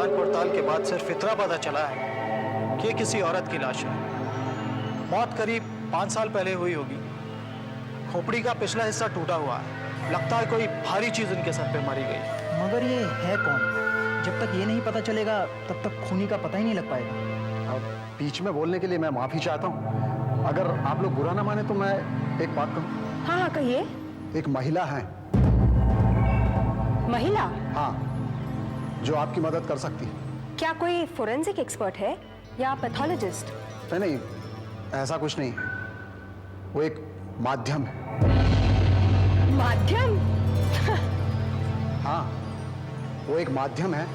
जांच पड़ताल के बाद सिर्फ इतना पता चला है कि ये किसी औरत की लाश है। मौत करीब 5 साल पहले हुई होगी। खोपड़ी का पिछला हिस्सा टूटा हुआ है। लगता है कोई भारी चीज उनके सर पे मारी गई। मगर ये है कौन? जब तक ये नहीं पता चलेगा तब तक खूनी का पता ही नहीं लग पाएगा। अब बीच में बोलने के लिए मैं माफी चाहता हूँ। अगर आप लोग बुरा ना माने तो मैं एक बात कहूँ। हाँ हाँ कहिए। एक महिला है। महिला? हाँ, जो आपकी मदद कर सकती है। क्या कोई फोरेंसिक एक्सपर्ट है या पैथोलॉजिस्ट? नहीं, ऐसा कुछ नहीं है। वो एक माध्यम है। माध्यम? हाँ, वो एक माध्यम है।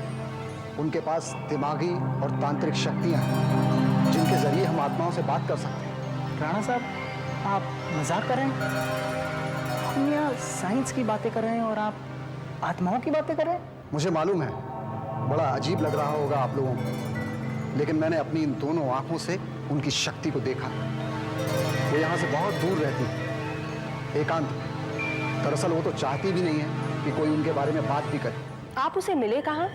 उनके पास दिमागी और तांत्रिक शक्तियां हैं जिनके जरिए हम आत्माओं से बात कर सकते हैं। राणा साहब, आप मजाक कर रहे हैं? हम यहाँ साइंस की बातें कर रहे हैं और आप आत्माओं की बातें कर रहे हैं? मुझे मालूम है बड़ा अजीब लग रहा होगा आप लोगों को, लेकिन मैंने अपनी इन दोनों आंखों से उनकी शक्ति को देखा। वो यहाँ से बहुत दूर रहती है, एकांत में। दरअसल वो तो चाहती भी नहीं है कि कोई उनके बारे में बात भी करे। आप उसे मिले कहाँ?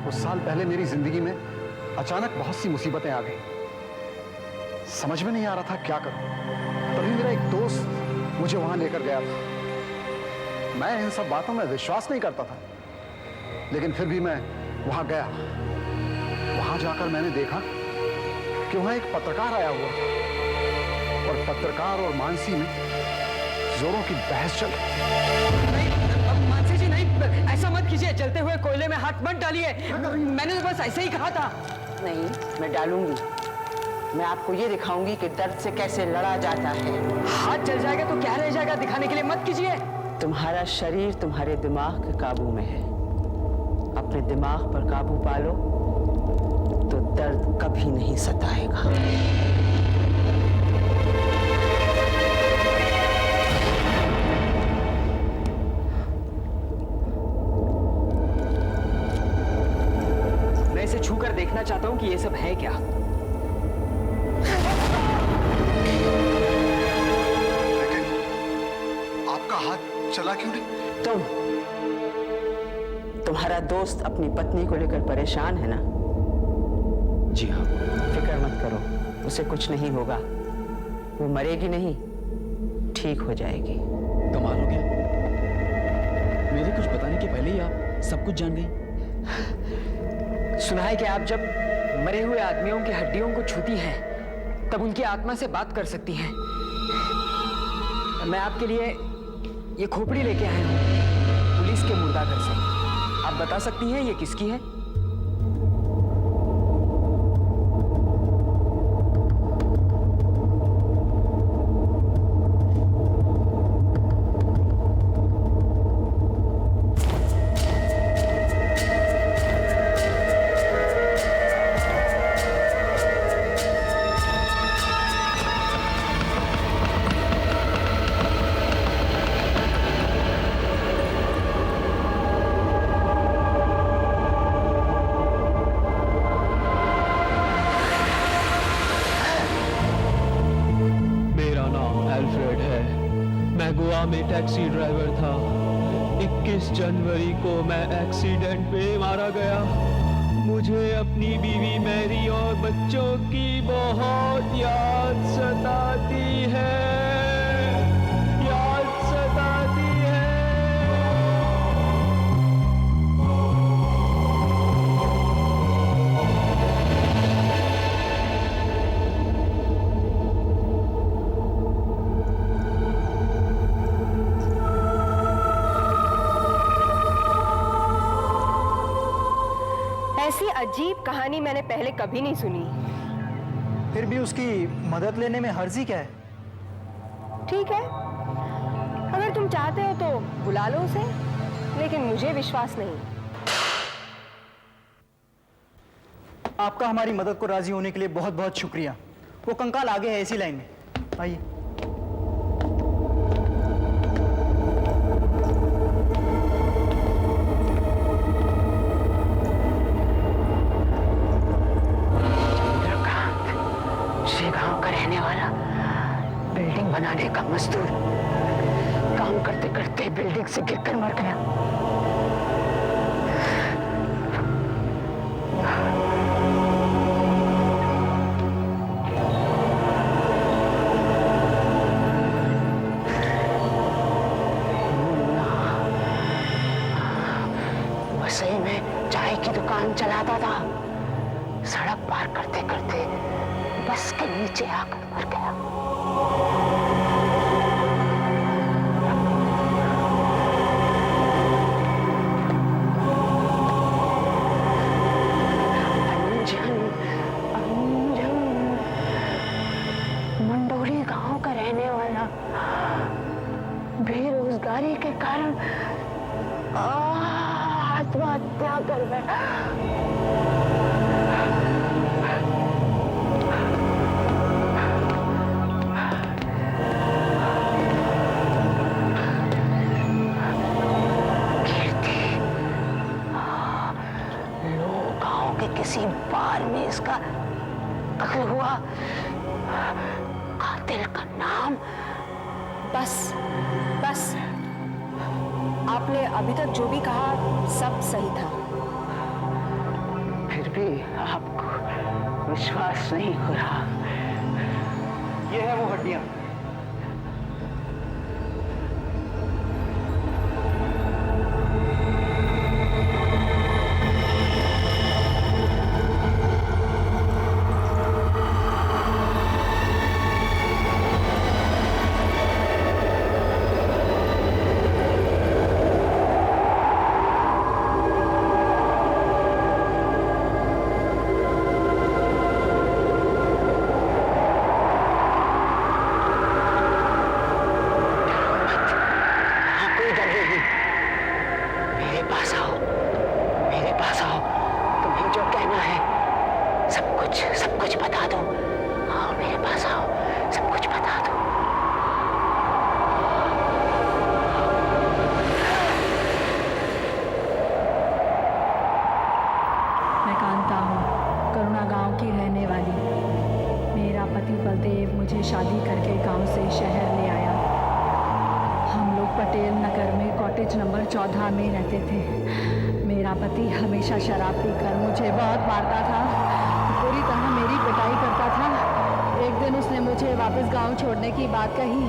कुछ साल पहले मेरी जिंदगी में अचानक बहुत सी मुसीबतें आ गई। समझ में नहीं आ रहा था क्या करूं। तभी मेरा एक दोस्त मुझे वहां लेकर गया था। मैं इन सब बातों में विश्वास नहीं करता था, लेकिन फिर भी मैं वहां गया। वहां जाकर मैंने देखा कि वहां एक पत्रकार आया हुआ था और पत्रकार और मानसी में जोरों की बहस चल रही। मानसी जी नहीं, ऐसा मत कीजिए। जलते हुए कोयले में हाथ मत डालिए। मैंने तो बस ऐसे ही कहा था। नहीं, मैं डालूंगी। मैं आपको ये दिखाऊंगी कि दर्द से कैसे लड़ा जाता है। हाथ जल जाएगा तो क्या रह जाएगा, दिखाने के लिए मत कीजिए। तुम्हारा शरीर तुम्हारे दिमाग के काबू में है। अपने दिमाग पर काबू पालो तो दर्द कभी नहीं सताएगा। मैं इसे छूकर देखना चाहता हूँ कि ये सब है क्या। लेकिन आपका हाथ चला क्यों नहीं? तुम्हारा दोस्त अपनी पत्नी को लेकर परेशान है ना? जी हाँ। फिक्र मत करो, उसे कुछ नहीं होगा। वो मरेगी नहीं, ठीक हो जाएगी। कमाल हो गया, मेरे कुछ बताने के पहले ही आप सब कुछ जान गई। सुना है कि आप जब मरे हुए आदमियों की हड्डियों को छूती हैं तब उनकी आत्मा से बात कर सकती हैं। मैं आपके लिए ये खोपड़ी लेके आया हूँ पुलिस के मुर्दाघर से। आप बता सकती हैं ये किसकी है? गोवा में टैक्सी ड्राइवर था। 21 जनवरी को मैं एक्सीडेंट में मारा गया। मुझे अपनी बीवी मैरी और बच्चों की बहुत याद सताती है, याद सताती है। ऐसी अजीब कहानी मैंने पहले कभी नहीं सुनी। फिर भी उसकी मदद लेने में हर्जी क्या है? ठीक है, अगर तुम चाहते हो तो बुला लो उसे, लेकिन मुझे विश्वास नहीं। आपका हमारी मदद को राजी होने के लिए बहुत बहुत शुक्रिया। वो कंकाल आगे है इसी लाइन में, आइए। गांव का रहने वाला, बिल्डिंग बनाने का मजदूर, काम करते करते बिल्डिंग से गिरकर मर गया। सही में चाय की दुकान चलाता था। सड़क पार करते करते बस के नीचे आकर मर गया। अंजन, अंजन, मंडोली गांव का रहने वाला बेरोजगारी के कारण आत्महत्या कर बैठा। लोग गांव के किसी बार में इसका कत्ल हुआ। कातिल का नाम बस बस, आपने अभी तक जो भी कहा सब सही था। फिर भी आपको विश्वास नहीं हो रहा। ये है वो हड्डियां। सब कुछ बता दो। आओ मेरे पास आओ, सब कुछ बता दो। मैं कांता हूँ, करुणा गांव की रहने वाली। मेरा पति बलदेव मुझे शादी करके गांव से शहर ले आया। हम लोग पटेल नगर में कॉटेज नंबर 14 में रहते थे। मेरा पति हमेशा शराब पीकर मुझे बहुत मारता था, पूरी तरह मेरी पिटाई करता था। एक दिन उसने मुझे वापस गांव छोड़ने की बात कही,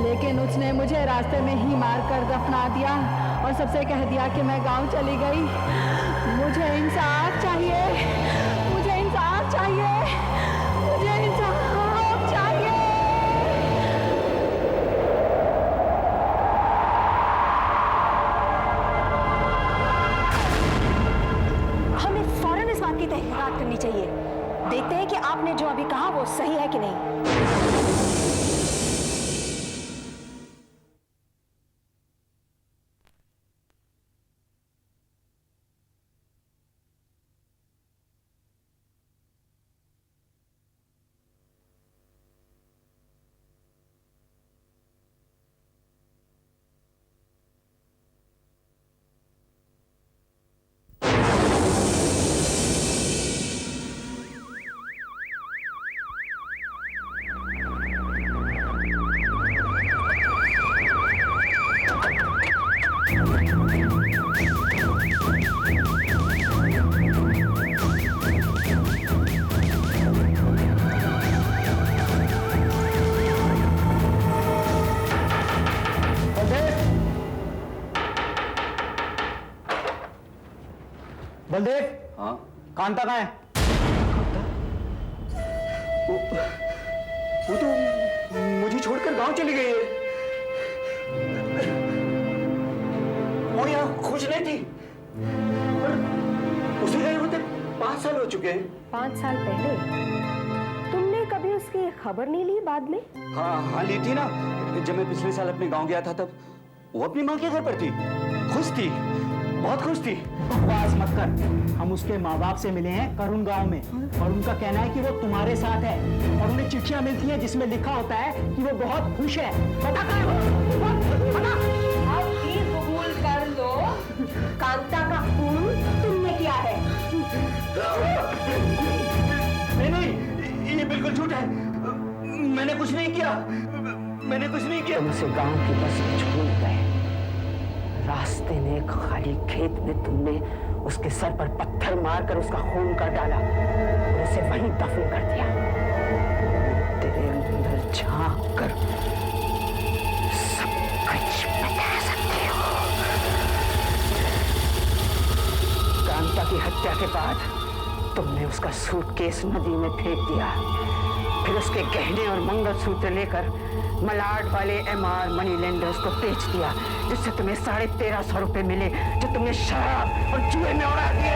लेकिन उसने मुझे रास्ते में ही मार कर दफना दिया और सबसे कह दिया कि मैं गांव चली गई। मुझे इंसाफ चाहिए, मुझे इंसाफ चाहिए, मुझे इंसाफ चाहिए। हमें फौरन इस बात की तहकीकात करनी चाहिए। देखते हैं कि आपने जो अभी कहा वो सही है कि नहीं। बलदेव, हाँ कांता कहाँ है? वो तो मुझे छोड़कर गांव चली गई है। वो यहाँ खुश नहीं थी, पर उसे गए होते 5 साल हो चुके हैं। 5 साल पहले तुमने कभी उसकी खबर नहीं ली बाद में? हाँ ली थी ना, जब मैं पिछले साल अपने गांव गया था तब वो अपनी माँ के घर पर थी। खुश थी, बहुत खुश थी। बकवास मत कर, हम उसके माँ बाप से मिले हैं करुण गांव में, और उनका कहना है कि वो तुम्हारे साथ है, और उन्हें चिट्ठियां मिलती हैं जिसमें लिखा होता है कि वो बहुत खुश है। बता कहाँ है वो? बता। अब ही कबूल कर लो, कांता का खून तुमने किया है। नहीं, ये बिल्कुल झूठ है। मैंने कुछ नहीं किया, मैंने कुछ नहीं किया। तुम उसे गांव की बस में छोड़ गए। रास्ते में एक खाली खेत में तुमने उसके सर पर पत्थर मारकर उसका खून कर डाला और उसे वहीं दफन कर दिया। तेरे अंदर झांक कर सब कुछ बता सकती हो। की हत्या के बाद तुमने उसका सूटकेस नदी में फेंक दिया, फिर उसके गहने और मंगलसूत्र लेकर मलाड वाले MR मनी लेंडर्स को बेच दिया, जिससे तुम्हें 1350 रुपए मिले, जो तुमने शराब और जुए में उड़ा दिए।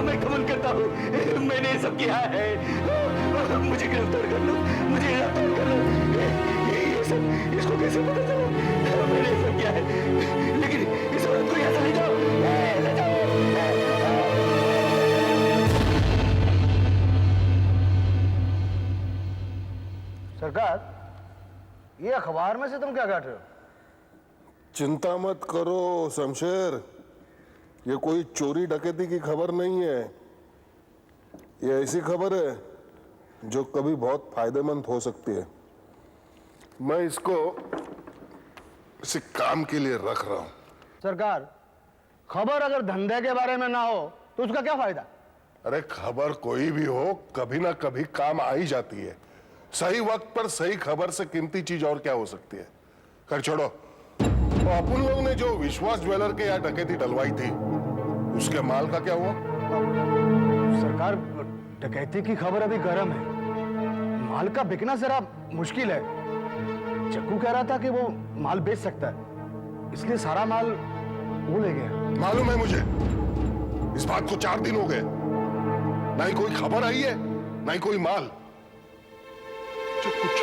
मैं कबूल करता हूँ, मैंने ये सब किया है। मुझे गिरफ्तार कर लो, मुझे गिरफ्तार कर लो। ये सब इसको कैसे पता चला? मैंने ये सब किया है, लेकिन इस औरत को यहाँ से ले जाओ, ले जाओ। सरकार, ये अखबार में से तुम क्या काट रहे हो? चिंता मत करो शमशेर, ये कोई चोरी डकैती की खबर नहीं है। ये ऐसी खबर है जो कभी बहुत फायदेमंद हो सकती है। मैं इसको किसी काम के लिए रख रहा हूं। सरकार, खबर अगर धंधे के बारे में ना हो तो उसका क्या फायदा? अरे खबर कोई भी हो, कभी ना कभी काम आ ही जाती है। सही वक्त पर सही खबर से कीमती चीज और क्या हो सकती है। कर छोड़ो, तो अपन लोग ने जो विश्वास ज्वेलर के यहाँ डकैती डलवाई थी, उसके माल का क्या हुआ? सरकार, डकैती की खबर अभी गर्म है, माल का बिकना जरा मुश्किल है। चक्कू कह रहा था कि वो माल बेच सकता है, इसलिए सारा माल वो ले गया। मालूम है मुझे, इस बात को 4 दिन हो गए, ना ही कोई खबर आई है, ना ही कोई माल। जो कुछ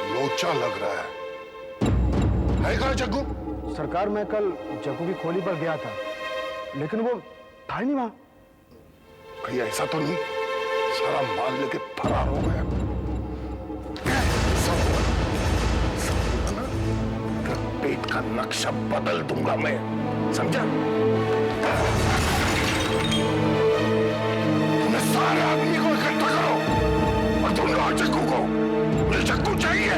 लोचा लग रहा है कहाँ चक्कू? सरकार, मैं कल जग्गू की खोली पर गया था, लेकिन वो था ही नहीं वहां। कहीं ऐसा तो नहीं सारा माल लेके फरार हो गया? पेट का नक्शा बदल दूंगा मैं, समझा? तुम्हें सारे आदमी को इकट्ठा करो और ढूंढ लो चक्कू को। मुझे चक्कू चाहिए।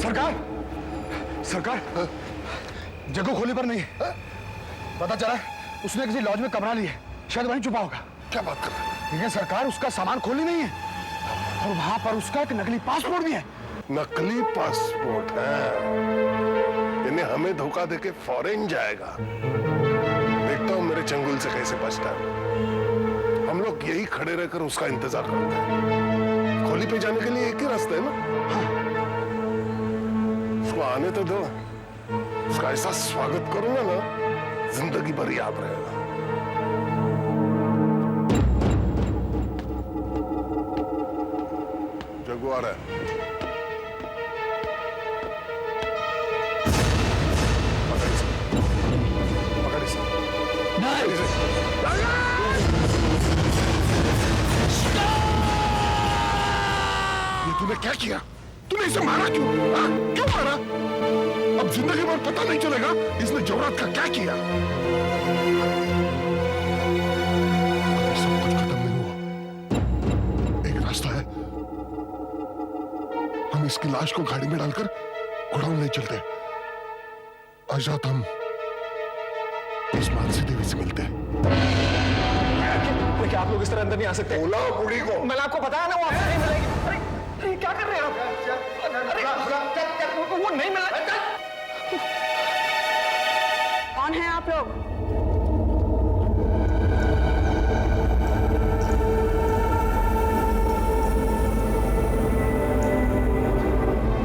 सरकार, सरकार, जग्गू खोली पर नहीं है। पता चला उसने किसी लॉज में कमरा लिया है, शायद वहीं छुपा होगा। क्या बात कर रहे हैं? लेकिन सरकार, उसका सामान खोली नहीं है और वहां पर उसका एक नकली पासपोर्ट भी है। नकली पासपोर्ट है? इन्हें हमें धोखा देके फॉरेन जाएगा। देखता हूं मेरे चंगुल से कैसे बचता है। हम लोग यही खड़े रहकर उसका इंतजार करते हैं। खोली पे जाने के लिए एक ही रास्ता है ना? हाँ। उसको आने तो दो, उसका ऐसा स्वागत करूंगा ना, जिंदगी भर याद रहेगा। जग्गू आ रहा है। ये तूने क्या किया? तूने इसे मारा क्यों? हाँ? क्यों मारा? अब जिंदगी भर पता नहीं चलेगा इसने जवरात का क्या किया। अभी सब कुछ खत्म नहीं हुआ। एक रास्ता है, हम इसकी लाश को गाड़ी में डालकर गोडाउन ले चलते। आज रात हम इस मानसी देवी से मिलते हैं। लेकिन आप लोग इस तरह अंदर नहीं आ सकते। बुलाओ बूढ़ी को। मैंने आपको बताया ना, वो आपको नहीं मिलेगी। अरे क्या कर रहे हैं आप? अरे वो नहीं मिला। कौन है आप लोग?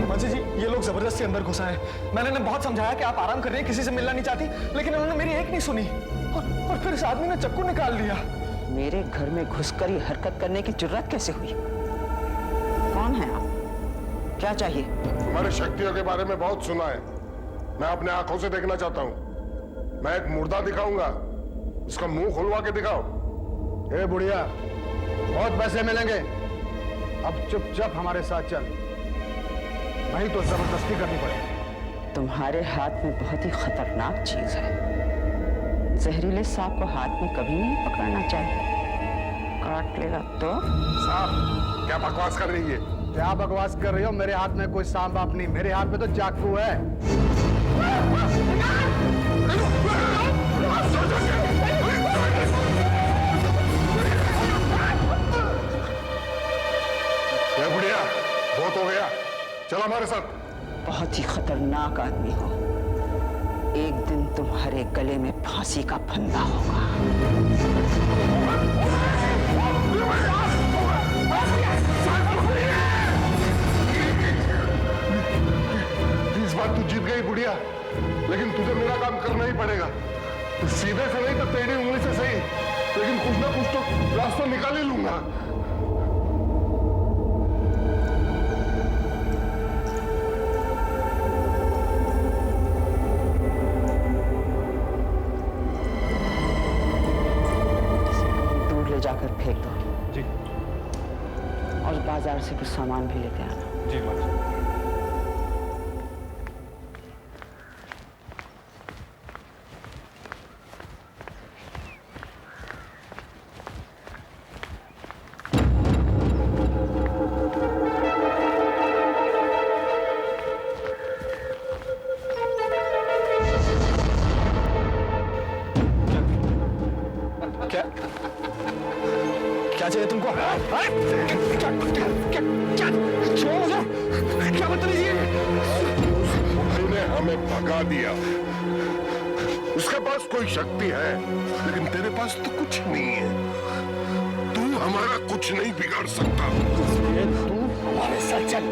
मानसी जी, ये लोग जबरदस्ती अंदर घुसा है। मैंने इन्हें बहुत समझाया कि आप आराम कर रहे हैं, किसी से मिलना नहीं चाहती, लेकिन उन्होंने मेरी एक नहीं सुनी और फिर इस आदमी ने चक्कू निकाल लिया। मेरे घर में घुसकर ये हरकत करने की जुर्रत कैसे हुई? कौन है आप? क्या चाहिए? तुम्हारी शक्तियों के बारे में बहुत सुना है, मैं अपने आंखों से देखना चाहता हूँ। मैं एक मुर्दा दिखाऊंगा, इसका मुंह खुलवा के दिखाओ। ए बुढ़िया, बहुत पैसे मिलेंगे, अब चुपचाप हमारे साथ चल, नहीं तो जबरदस्ती करनी पड़ेगी। तुम्हारे हाथ में बहुत ही खतरनाक चीज है। जहरीले सांप को हाथ में कभी नहीं पकड़ना चाहिए, काट लेगा तो। साहब, क्या बकवास कर रही है? क्या बकवास कर रही हो? मेरे हाथ में कोई सांप बाप नहीं, मेरे हाथ में तो चाकू है। बुढ़िया, बहुत हो गया, चलो हमारे साथ। बहुत ही खतरनाक आदमी हो, एक दिन तुम्हारे गले में फांसी का फंदा होगा। इस बार तू जीत गई बुढ़िया, लेकिन तुझे मेरा काम करना ही पड़ेगा। सीधे से नहीं तो टेढ़ी उंगली से सही, लेकिन कुछ ना कुछ तो रास्ता निकाल ही लूंगा। दूर ले जाकर फेंक दो। जी और बाजार से कुछ सामान भी लेते आना। जी माँ। क्या क्या चाहिए तुमको? क्या बदतमीजी है? तूने हमें भगा दिया। उसके पास कोई शक्ति है, लेकिन तेरे पास तो कुछ नहीं है। तू हमारा कुछ नहीं बिगाड़ सकता। तू हमारे साथ चल।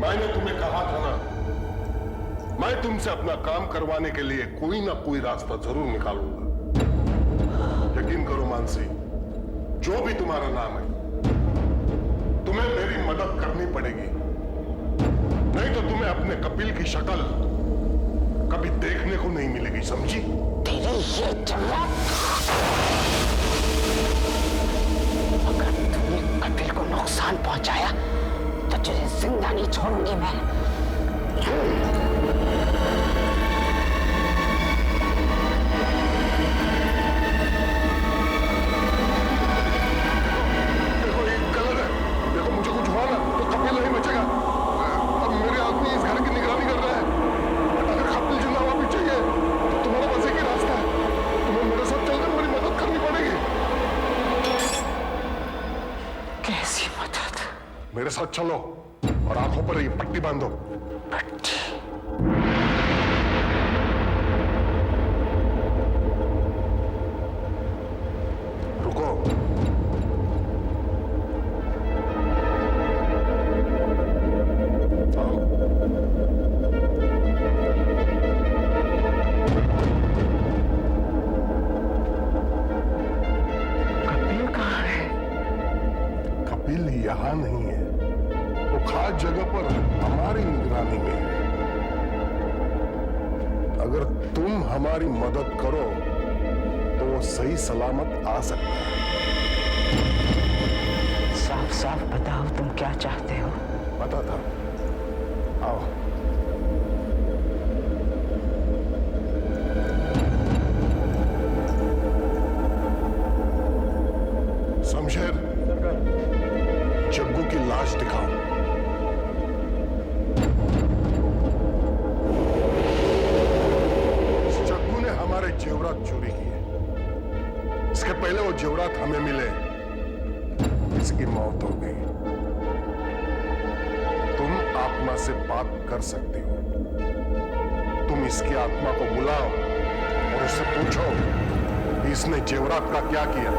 मैंने तुम्हें कहा था ना, मैं तुमसे अपना काम करवाने के लिए कोई ना कोई रास्ता जरूर निकालूंगा। यकीन करो मानसी, जो भी तुम्हारा नाम है, तुम्हें मेरी मदद करनी पड़ेगी। नहीं तो तुम्हें अपने कपिल की शक्ल कभी देखने को नहीं मिलेगी, समझी? तेरे ये जवाब, अगर तूने कपिल को नुकसान पहुंचाया तो तुझे जिंदा नहीं छोड़ूंगी मैं। देखो ये गलत है। देखो मुझे कुछ हुआ ना तो कपिल नहीं बचेगा। अब मेरे आदमी इस घर की निगरानी कर रहे हैं। अगर कपिल जिंदा वापस चाहिए तो तुम्हारा बस एक ही रास्ता है, तुम्हें मेरे साथ चलकर मेरी मदद करनी पड़ेगी। कैसी मदद? मेरे साथ चलो और आंखों पर ये पट्टी बांधो। पट्टी? रुको। आओ। कपिल कहाँ है? कपिल यहाँ नहीं है, वो खास जगह पर हमारी निगरानी में है। अगर तुम हमारी मदद करो तो वो सही सलामत आ सकता है। साफ साफ बताओ तुम क्या चाहते हो? पता था। आओ। शमशेर, जग्गू की लाश दिखाओ। जग्गू ने हमारे जेवरात चोरी किए। इसके पहले वो जेवरात हमें मिले, इसकी मौत हो गई। तुम आत्मा से बात कर सकती हो। तुम इसकी आत्मा को बुलाओ और उससे पूछो कि इसने जेवरात का क्या किया।